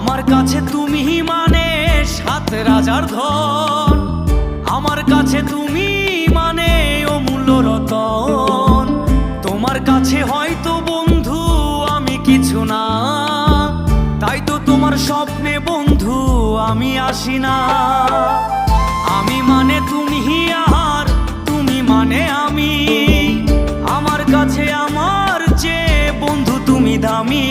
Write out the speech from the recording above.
আমার কাছে তুমি মানে সাত রাজার ধন, আমার কাছে তুমি মানে অমূল্য রতন। তোমার কাছে হয়তো বন্ধু আমি কিছু না, তাই তো তোমার স্বপ্নে বন্ধু আমি আসি না। আমি মানে তুমি আর তুমি মানে আমি, আমার কাছে আমার চেয়ে বন্ধু তুমি দামি।